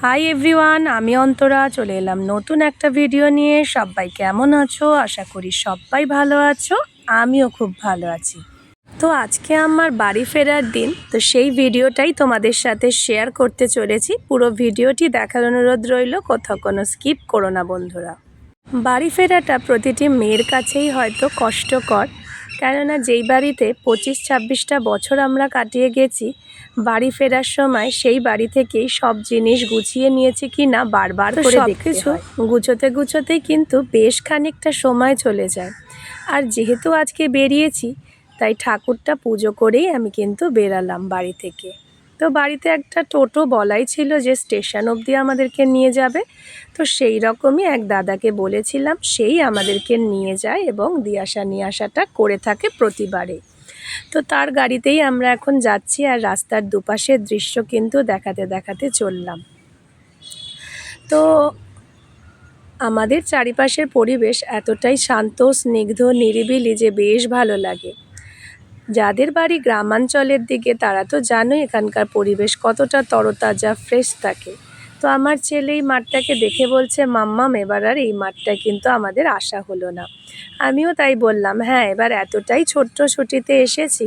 Hi everyone, আমি অন্তরা চলে এলাম নতুন একটা ভিডিও নিয়ে। সবাই কেমন আছো? আশা করি সবাই ভালো আছো, আমিও খুব ভালো আছি। তো আজকে আমার বাড়ি ফেরার দিন, তো সেই ভিডিওটাই তোমাদের সাথে শেয়ার করতে চলেছি। পুরো ভিডিওটি দেখার অনুরোধ রইল, কোথাও কোনো স্কিপ করো না বন্ধুরা। বাড়ি ফেরাটা প্রতিটি মেয়ের কাছেই হয়তো কষ্টকর, কেননা যেই বাড়িতে 25-26টা বছর আমরা কাটিয়ে গেছি, বাড়ি ফেরার সময় সেই বাড়ি থেকেই সব জিনিস গুছিয়ে নিয়েছি কি না বারবার করে দেখতে হয়। গুছোতে গুছোতেই কিন্তু বেশ খানিকটা সময় চলে যায়। আর যেহেতু আজকে বেরিয়েছি, তাই ঠাকুরটা পুজো করেই আমি কিন্তু বেরালাম বাড়ি থেকে। তো বাড়িতে একটা টোটো বলাই ছিল যে স্টেশন অবধি আমাদেরকে নিয়ে যাবে। তো সেই রকমই এক দাদাকে বলেছিলাম, সেই আমাদেরকে নিয়ে যায় এবং দিয়ে আসা নিয়ে আসাটা করে থাকে প্রতিবারে। তো তার গাড়িতেই আমরা এখন যাচ্ছি, আর রাস্তার দুপাশের দৃশ্য কিন্তু দেখাতে দেখাতে চললাম। তো আমাদের চারিপাশের পরিবেশ এতটাই শান্ত, স্নিগ্ধ, নিরিবিলি যে বেশ ভালো লাগে। যাদের বাড়ি গ্রামাঞ্চলের দিকে তারা তো জানোই এখানকার পরিবেশ কতটা তরতাজা, ফ্রেশ থাকে। তো আমার ছেলে এই মাঠটাকে দেখে বলছে, মাম্মাম এবার আর এই মাঠটায় কিন্তু আমাদের আসা হলো না। আমিও তাই বললাম, হ্যাঁ এবার এতটাই ছোট্ট ছুটিতে এসেছি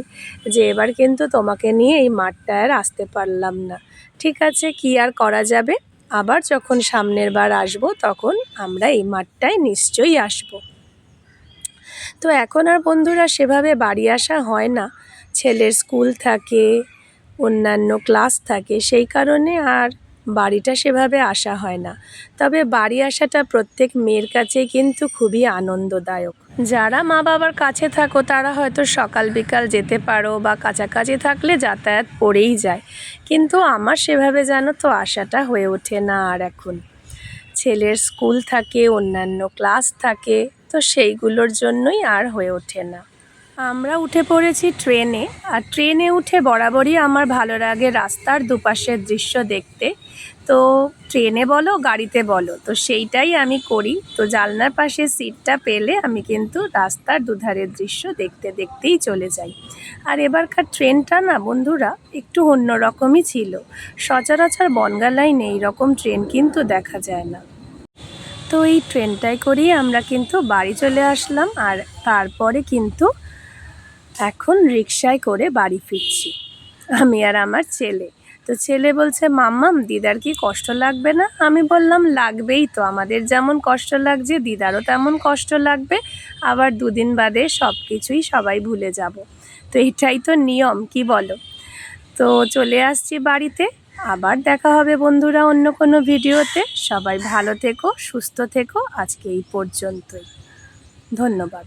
যে এবার কিন্তু তোমাকে নিয়ে এই মাঠটায় আর আসতে পারলাম না। ঠিক আছে, কি আর করা যাবে, আবার যখন সামনের বার আসবো তখন আমরা এই মাঠটায় নিশ্চয়ই আসবো। তো এখন আর বন্ধুরা সেভাবে বাড়ি আসা হয় না, ছেলের স্কুল থাকে, অন্যান্য ক্লাস থাকে, সেই কারণে আর বাড়িটা সেভাবে আসা হয় না। তবে বাড়ি আসাটা প্রত্যেক মেয়ের কাছেই কিন্তু খুবই আনন্দদায়ক। যারা মা বাবার কাছে থাকো তারা হয়তো সকাল বিকাল যেতে পারো, বা কাছাকাছি থাকলে যাতায়াত করেই যায়, কিন্তু আমার সেভাবে জানো তো আসাটা হয়ে ওঠে না। আর এখন ছেলের স্কুল থাকে, অন্যান্য ক্লাস থাকে, তো সেইগুলোর জন্যই আর হয়ে ওঠে না। আমরা উঠে পড়েছি ট্রেনে, আর ট্রেনে উঠে বরাবরই আমার ভালো লাগে রাস্তার দুপাশের দৃশ্য দেখতে। তো ট্রেনে বলো গাড়িতে বলো, তো সেইটাই আমি করি। তো জানলার পাশে সিটটা পেলে আমি কিন্তু রাস্তার দুধারের দৃশ্য দেখতে দেখতেই চলে যাই। আর এবারকার ট্রেনটা না বন্ধুরা একটু অন্যরকমই ছিল। সচরাচর বনগাঁ লাইনে এইরকম ট্রেন কিন্তু দেখা যায় না। তো এই ট্রেনটায় করেই আমরা কিন্তু বাড়ি চলে আসলাম, আর তারপরে কিন্তু এখন রিকশায় করে বাড়ি ফিরছি আমি আর আমার ছেলে। তো ছেলে বলছে, মাম্মাম দিদার কি কষ্ট লাগবে না? আমি বললাম, লাগবেই তো, আমাদের যেমন কষ্ট লাগছে দিদারও তেমন কষ্ট লাগবে। আবার দুদিন বাদে সব কিছুই সবাই ভুলে যাব, তো এটাই তো নিয়ম, কি বলো? তো চলে আসছি বাড়িতে, আবার দেখা হবে বন্ধুরা অন্য কোনো ভিডিওতে। সবাই ভালো থেকো, সুস্থ থেকো, আজকে এই পর্যন্তই, ধন্যবাদ।